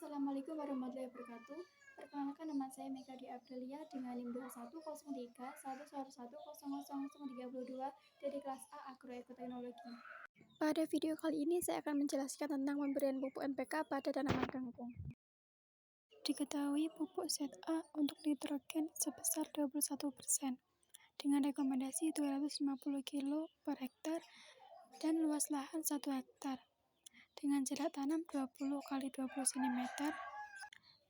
Assalamualaikum warahmatullahi wabarakatuh. Perkenalkan, nama saya Mekadi Aprilia dengan NIM 210311110032 dari kelas A Agroekoteknologi. Pada video kali ini saya akan menjelaskan tentang pemberian pupuk NPK pada tanaman kangkung. Diketahui pupuk ZA untuk nitrogen sebesar 21% dengan rekomendasi 250 kg per hektar dan luas lahan 1 hektar dengan jarak tanam 20 x 20 cm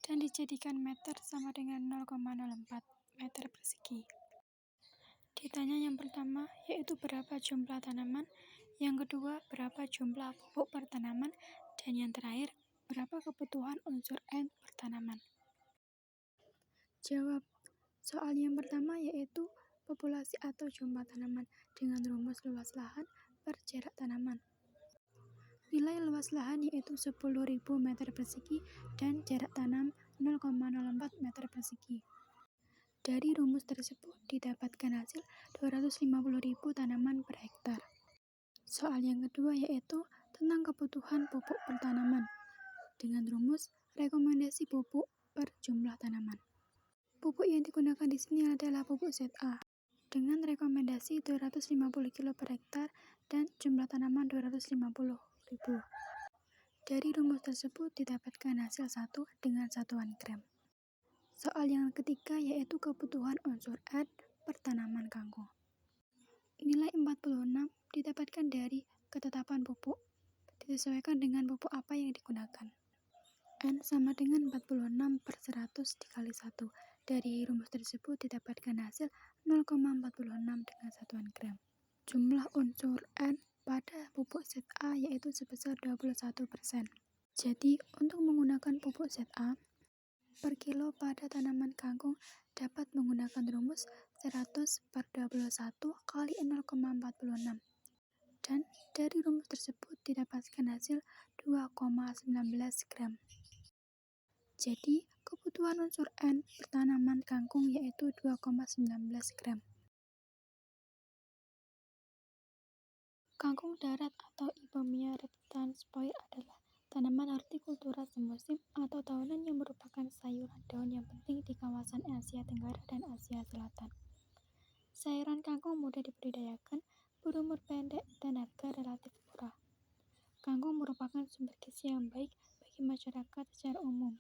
dan dijadikan meter sama dengan 0,04 meter persegi. Ditanya yang pertama yaitu berapa jumlah tanaman, yang kedua berapa jumlah pupuk per tanaman, dan yang terakhir berapa kebutuhan unsur N per tanaman. Jawab. Soal yang pertama yaitu populasi atau jumlah tanaman dengan rumus luas lahan per jarak tanaman. Nilai luas lahan yaitu 10.000 meter persegi dan jarak tanam 0,04 meter persegi. Dari rumus tersebut didapatkan hasil 250.000 tanaman per hektar. Soal yang kedua yaitu tentang kebutuhan pupuk per tanaman dengan rumus rekomendasi pupuk per jumlah tanaman. Pupuk yang digunakan di sini adalah pupuk ZA dengan rekomendasi 250 kg per hektar dan jumlah tanaman 250.000. Dari rumus tersebut didapatkan hasil 1 dengan satuan gram. Soal yang ketiga yaitu kebutuhan unsur N per tanaman kangkung. Nilai 46 didapatkan dari ketetapan pupuk, disesuaikan dengan pupuk apa yang digunakan. N sama dengan 46 per 100 dikali 1. Dari rumus tersebut didapatkan hasil 0,46 dengan satuan gram. Jumlah unsur N pada pupuk ZA yaitu sebesar 21%. Jadi, untuk menggunakan pupuk ZA per kilo pada tanaman kangkung dapat menggunakan rumus 100 per 21 kali 0,46. Dan dari rumus tersebut didapatkan hasil 2,19 gram. Jadi, kebutuhan unsur N per tanaman kangkung yaitu 2,19 gram. Kangkung darat atau Ipomoea reptans Spoir adalah tanaman hortikultura semusim atau tahunan yang merupakan sayuran daun yang penting di kawasan Asia Tenggara dan Asia Selatan. Sayuran kangkung mudah dibudidayakan, berumur pendek, dan harga relatif murah. Kangkung merupakan sumber gizi yang baik bagi masyarakat secara umum.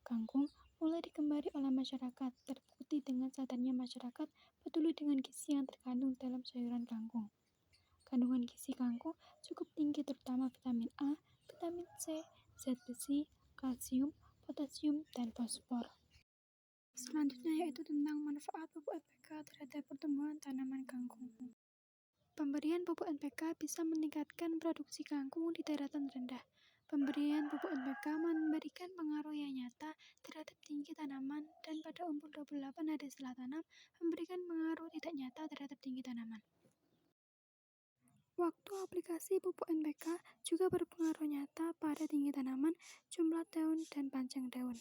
Kangkung mulai digemari oleh masyarakat, terbukti dengan sadarnya masyarakat peduli dengan gizi yang terkandung dalam sayuran kangkung. Kandungan gizi kangkung cukup tinggi terutama vitamin A, vitamin C, zat besi, kalsium, potasium, dan fosfor. Selanjutnya yaitu tentang manfaat pupuk NPK terhadap pertumbuhan tanaman kangkung. Pemberian pupuk NPK bisa meningkatkan produksi kangkung di daratan rendah. Pemberian pupuk NPK memberikan pengaruh yang nyata terhadap tinggi tanaman dan pada umur 28 hari setelah tanam memberikan pengaruh tidak nyata terhadap tinggi tanaman. Waktu aplikasi pupuk NPK juga berpengaruh nyata pada tinggi tanaman, jumlah daun, dan panjang daun.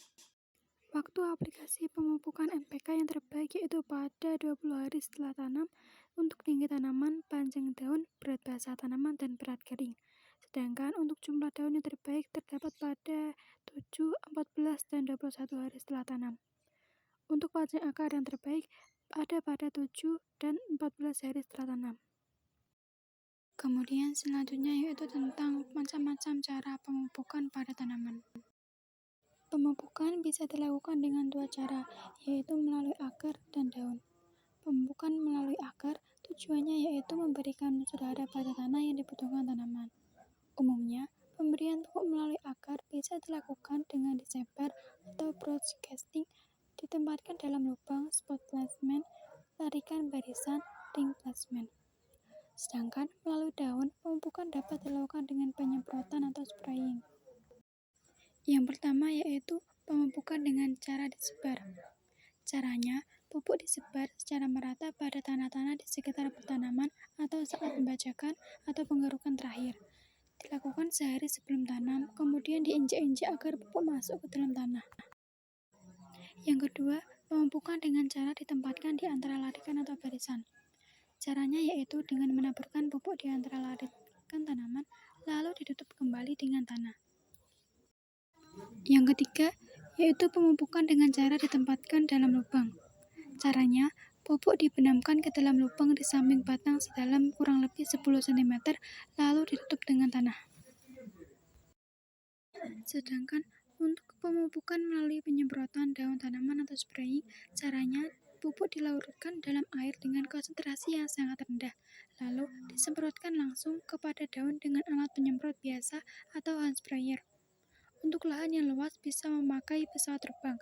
Waktu aplikasi pemupukan NPK yang terbaik yaitu pada 20 hari setelah tanam untuk tinggi tanaman, panjang daun, berat basah tanaman, dan berat kering. Sedangkan untuk jumlah daun yang terbaik terdapat pada 7, 14, dan 21 hari setelah tanam. Untuk panjang akar yang terbaik ada pada 7 dan 14 hari setelah tanam. Kemudian selanjutnya yaitu tentang macam-macam cara pemupukan pada tanaman. Pemupukan bisa dilakukan dengan dua cara, yaitu melalui akar dan daun. Pemupukan melalui akar tujuannya yaitu memberikan unsur hara pada tanah yang dibutuhkan tanaman. Umumnya, pemberian pupuk melalui akar bisa dilakukan dengan disebar atau broadcasting, ditempatkan dalam lubang, spot placement, tarikan barisan, ring placement. Sedangkan melalui daun, pemupukan dapat dilakukan dengan penyemprotan atau spraying. Yang pertama yaitu pemupukan dengan cara disebar. Caranya, pupuk disebar secara merata pada tanah-tanah di sekitar pertanaman atau saat pembajakan atau penggerukan terakhir. Dilakukan sehari sebelum tanam, kemudian diinjak-injak agar pupuk masuk ke dalam tanah. Yang kedua, pemupukan dengan cara ditempatkan di antara larikan atau barisan. Caranya yaitu dengan menaburkan pupuk di antara larikan tanaman, lalu ditutup kembali dengan tanah. Yang ketiga, yaitu pemupukan dengan cara ditempatkan dalam lubang. Caranya, pupuk dibenamkan ke dalam lubang di samping batang sedalam kurang lebih 10 cm, lalu ditutup dengan tanah. Sedangkan untuk pemupukan melalui penyemprotan daun tanaman atau spraying, caranya pupuk dilarutkan dalam air dengan konsentrasi yang sangat rendah, lalu disemprotkan langsung kepada daun dengan alat penyemprot biasa atau hand sprayer. Untuk lahan yang luas bisa memakai pesawat terbang.